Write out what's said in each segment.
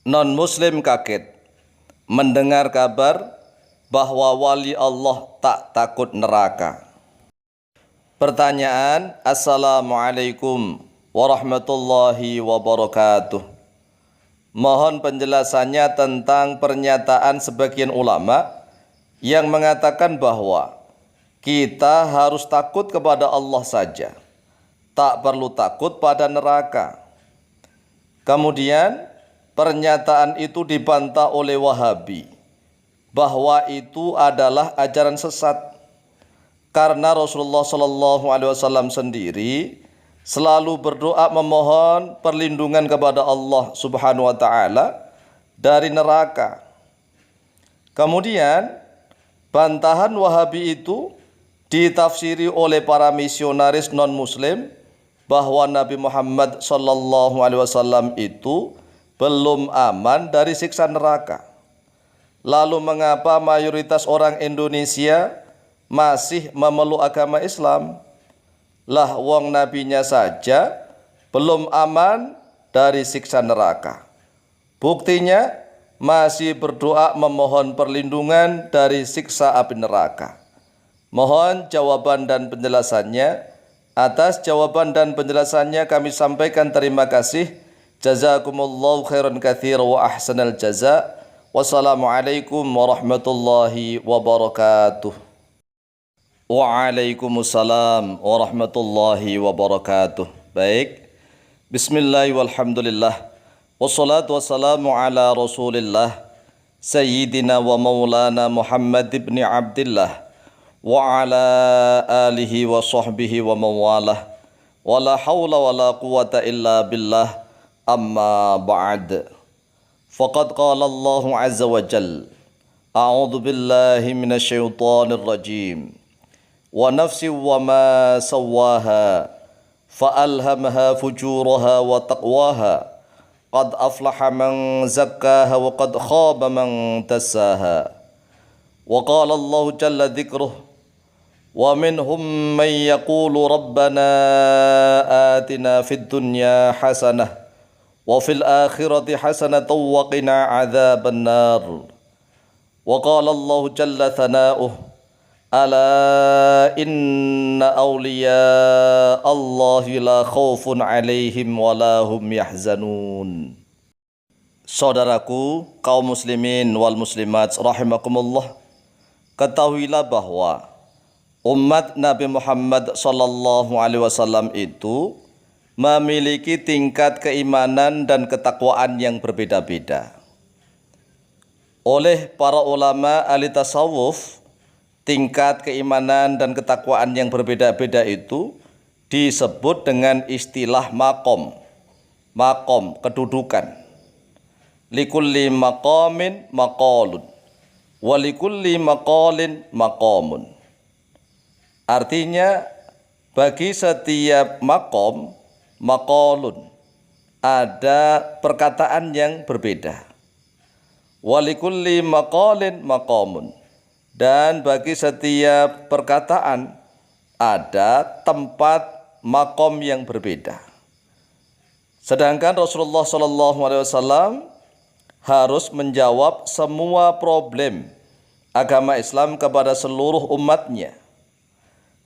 Non-muslim kaget mendengar kabar bahwa wali Allah tak takut neraka. Pertanyaan: Assalamualaikum warahmatullahi wabarakatuh. Mohon penjelasannya tentang pernyataan sebagian ulama yang mengatakan bahwa kita harus takut kepada Allah saja, tak perlu takut pada neraka. Kemudian pernyataan itu dibantah oleh Wahabi bahwa itu adalah ajaran sesat, karena Rasulullah SAW sendiri selalu berdoa memohon perlindungan kepada Allah Subhanahu wa taala dari neraka. Kemudian bantahan Wahabi itu ditafsiri oleh para misionaris non-muslim bahwa Nabi Muhammad SAW itu belum aman dari siksa neraka. Lalu mengapa mayoritas orang Indonesia masih memeluk agama Islam? Lah wong nabinya saja belum aman dari siksa neraka. Buktinya masih berdoa memohon perlindungan dari siksa api neraka. Mohon jawaban dan penjelasannya. Atas jawaban dan penjelasannya kami sampaikan terima kasih. Jazakumullahu khairan katsira wa ahsanal jaza. Wassalamualaikum warahmatullahi wabarakatuh. Waalaikumsalam warahmatullahi wabarakatuh. Baik. Bismillah walhamdulillah. Wassalatu wassalamu ala Rasulillah Sayyidina wa maulana Muhammad ibn Abdillah wa ala alihi wa sahbihi wa mawalah. Wa la hawla wa la quwata illa billah. Amma ba'd. Faqad qala Allah azza wa jal. A'udzu billahi minasy syaithanir rajim. Wa nafsi wa ma sawwaha fa'alhamaha fujuraha wa taqwaha. Qad aflaha man zakkaha wa qad khaba man dassaha. Wa qala Allah jalla dzikruh. Wa minhum man yaqulu rabbana atina fid dunya hasanah wa fil akhirati hasanatan wa qina adzaban nar. Wa qala Allah jalla thana'uh. Ala inna awliya Allahi la khaufun alaihim wa la hum yahzanun. Saudaraku kaum muslimin wal muslimat rahimakumullah, ketahuilah bahwa umat Nabi Muhammad SAW itu memiliki tingkat keimanan dan ketakwaan yang berbeda-beda. Oleh para ulama ahli tasawuf, tingkat keimanan dan ketakwaan yang berbeda-beda itu disebut dengan istilah maqam. Maqam, kedudukan. Likulli maqamin maqalun wa likulli maqalin maqamun. Artinya bagi setiap maqam, maqalun, ada perkataan yang berbeda. Wa likulli maqalin maqamun. Dan bagi setiap perkataan ada tempat makom yang berbeda. Sedangkan Rasulullah SAW harus menjawab semua problem agama Islam kepada seluruh umatnya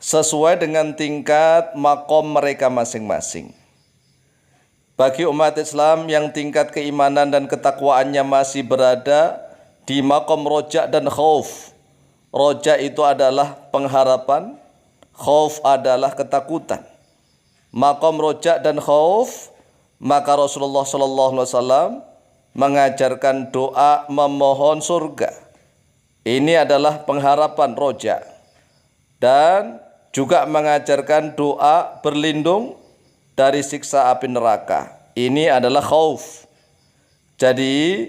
sesuai dengan tingkat makom mereka masing-masing. Bagi umat Islam yang tingkat keimanan dan ketakwaannya masih berada di makom roja dan khauf. Roja itu adalah pengharapan, khauf adalah ketakutan. Maqam roja dan khauf, maka Rasulullah SAW mengajarkan doa memohon surga. Ini adalah pengharapan roja. Dan juga mengajarkan doa berlindung dari siksa api neraka. Ini adalah khauf. Jadi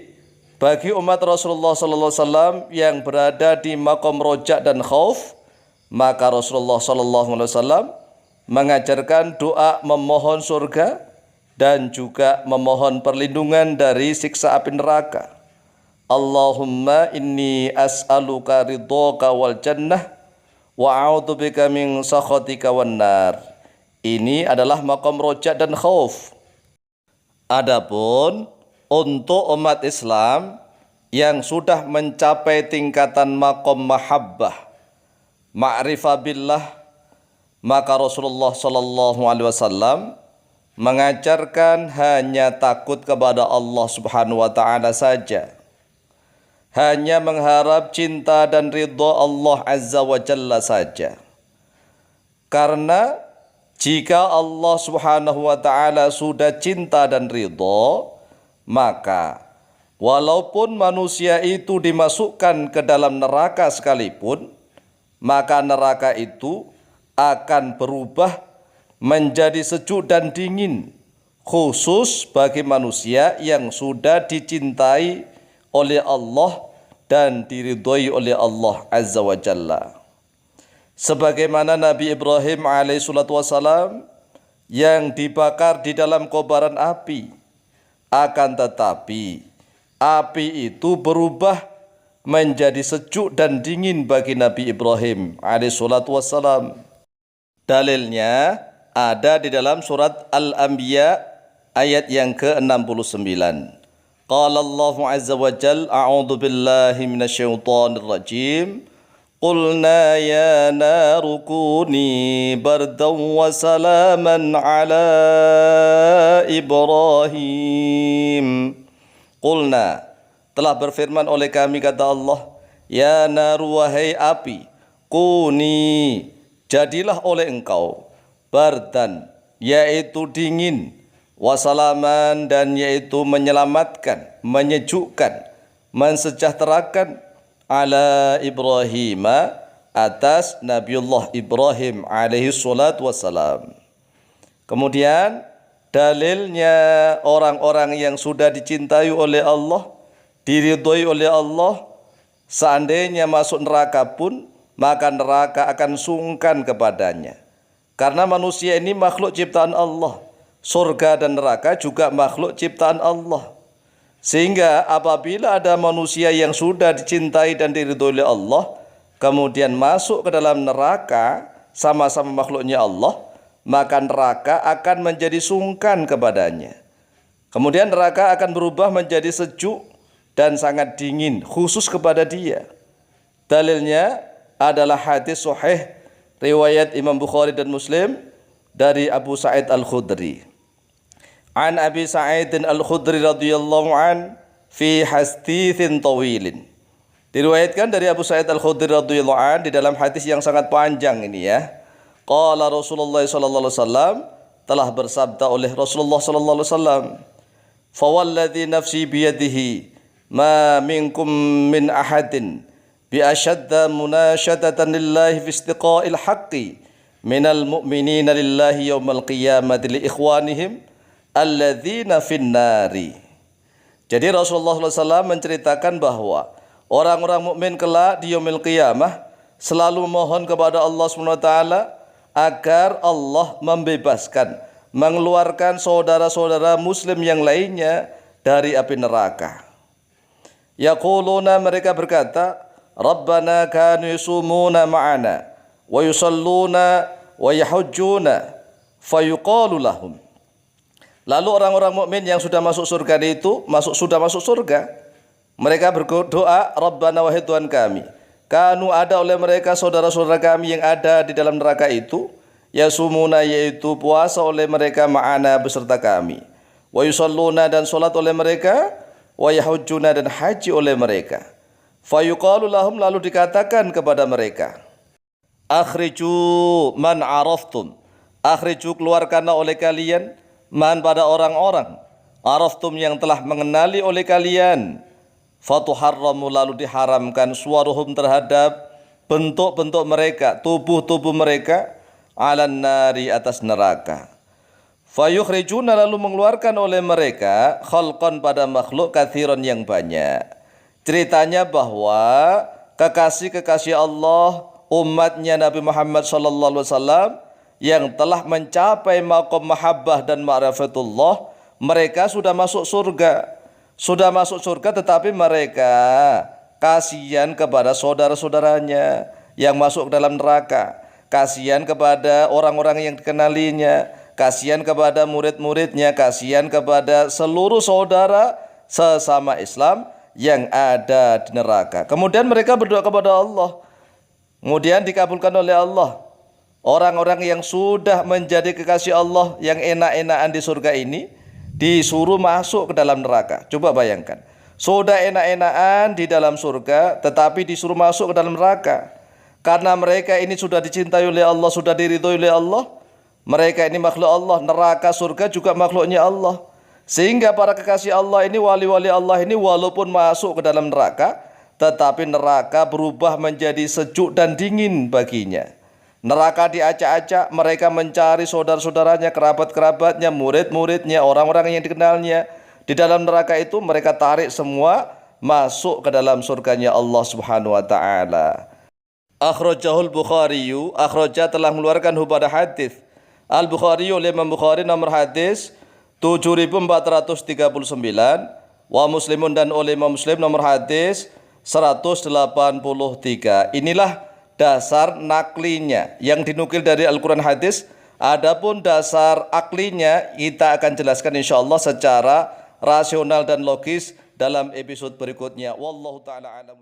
bagi umat Rasulullah SAW yang berada di maqam roja dan khauf, maka Rasulullah SAW mengajarkan doa memohon surga dan juga memohon perlindungan dari siksa api neraka. Allahumma inni as'aluka ridhaka wal jannah wa a'udzubika min sakhatika wan nar. Ini adalah maqam roja dan khauf. Adapun untuk umat Islam yang sudah mencapai tingkatan maqam mahabbah, ma'rifah billah, maka Rasulullah sallallahu alaihi wasallam mengajarkan hanya takut kepada Allah Subhanahu wa taala saja. Hanya mengharap cinta dan ridha Allah Azza wa Jalla saja. Karena jika Allah Subhanahu wa taala sudah cinta dan ridha, maka walaupun manusia itu dimasukkan ke dalam neraka sekalipun, maka neraka itu akan berubah menjadi sejuk dan dingin, khusus bagi manusia yang sudah dicintai oleh Allah dan diridhoi oleh Allah Azza wa Jalla. Sebagaimana Nabi Ibrahim alaihissalatu wassalam yang dibakar di dalam kobaran api, akan tetapi api itu berubah menjadi sejuk dan dingin bagi Nabi Ibrahim alaihissalatu wassalam. Dalilnya ada di dalam surat Al-Anbiya ayat yang ke-69. Qala Allah Azza wa Jalla, a'udzu billahi minasyaitonir rajim. Qulna ya naru kuni bardan wa salaman ala Ibrahim. Qulna, telah berfirman oleh kami, kata Allah, ya naru, wahai api, kuni, jadilah oleh engkau, bardan, yaitu dingin, wasalaman, dan yaitu menyelamatkan, menyejukkan, mensejahterakan, ala Ibrahim, atas Nabiullah Ibrahim alaihi salatu wassalam. Kemudian dalilnya orang-orang yang sudah dicintai oleh Allah, diridhoi oleh Allah, seandainya masuk neraka pun, maka neraka akan sungkan kepadanya. Karena manusia ini makhluk ciptaan Allah. Surga dan neraka juga makhluk ciptaan Allah. Sehingga apabila ada manusia yang sudah dicintai dan diridhoi oleh Allah, kemudian masuk ke dalam neraka sama-sama makhluknya Allah, maka neraka akan menjadi sungkan kepadanya. Kemudian neraka akan berubah menjadi sejuk dan sangat dingin khusus kepada dia. Dalilnya adalah hadis sahih riwayat Imam Bukhari dan Muslim dari Abu Sa'id Al-Khudri. An Abi Sa'id Al-Khudri radhiyallahu an fi haditsin tawilin. Diriwayatkan dari Abu Sa'id Al-Khudri radhiyallahu an di dalam hadis yang sangat panjang ini ya. Qala Rasulullah sallallahu alaihi wasallam, telah bersabda oleh Rasulullah sallallahu alaihi wasallam, fa walladzi nafsi biyadihi ma minkum min ahadin bi ashadda munasyadatan lillahi fi istiqa'il haqqi minal mu'minina lillahi yaumal qiyamati li ikhwanihim alladzina finnari. Jadi Rasulullah SAW menceritakan bahwa orang-orang mukmin kelak di yaumil qiyamah selalu memohon kepada Allah SWT agar Allah membebaskan, mengeluarkan saudara-saudara muslim yang lainnya dari api neraka. Yaquluna, mereka berkata, Rabbana kanu yusumuna ma'ana wa yusalluna wa yahujjuna fayuqalu lahum. Lalu orang-orang mukmin yang sudah masuk surga itu sudah masuk surga. Mereka berdoa, Rabbana, wahai Tuhan kami, kanu, ada oleh mereka saudara-saudara kami yang ada di dalam neraka itu, yasumuna, yaitu puasa oleh mereka, ma'ana, beserta kami, wa yusalluna, dan salat oleh mereka, wa yahujjuna, dan haji oleh mereka. Fayuqalu lahum, lalu dikatakan kepada mereka, akhriju man araftum, akhriju, keluarkanlah oleh kalian, man, pada orang-orang, araftum, yang telah mengenali oleh kalian. Fatuharramu, lalu diharamkan, suwaruhum, terhadap bentuk-bentuk mereka, tubuh-tubuh mereka, alan nari, atas neraka. Fayukhrijuna, lalu mengeluarkan oleh mereka, khalqan, pada makhluk, kathiron, yang banyak. Ceritanya bahwa kekasih-kekasih Allah, umatnya Nabi Muhammad SAW, yang telah mencapai maqam mahabbah dan ma'rifatullah, mereka sudah masuk surga, tetapi mereka kasihan kepada saudara-saudaranya yang masuk ke dalam neraka, kasihan kepada orang-orang yang dikenalinya, kasihan kepada murid-muridnya, kasihan kepada seluruh saudara sesama Islam yang ada di neraka. Kemudian mereka berdoa kepada Allah. Kemudian dikabulkan oleh Allah. Orang-orang yang sudah menjadi kekasih Allah yang enak-enakan di surga ini disuruh masuk ke dalam neraka. Coba bayangkan. Sudah enak-enakan di dalam surga tetapi disuruh masuk ke dalam neraka. Karena mereka ini sudah dicintai oleh Allah, sudah diridhoi oleh Allah. Mereka ini makhluk Allah, neraka surga juga makhluknya Allah. Sehingga para kekasih Allah ini, wali-wali Allah ini walaupun masuk ke dalam neraka, tetapi neraka berubah menjadi sejuk dan dingin baginya. Neraka diacak-acak, mereka mencari saudara-saudaranya, kerabat-kerabatnya, murid-muridnya, orang-orang yang dikenalnya. Di dalam neraka itu mereka tarik semua masuk ke dalam surganya Allah Subhanahu wa taala. Akhrajahul Bukhari, akhraja telah mengeluarkan pada hadis Al-Bukhari oleh Imam Bukhari nomor hadis 7439, wa Muslimun dan oleh Imam Muslim nomor hadis 183. Inilah dasar naklinya yang dinukil dari Al-Quran hadis. Adapun dasar aklinya kita akan jelaskan insyaallah secara rasional dan logis dalam episode berikutnya. Wallahu ta'ala a'lam.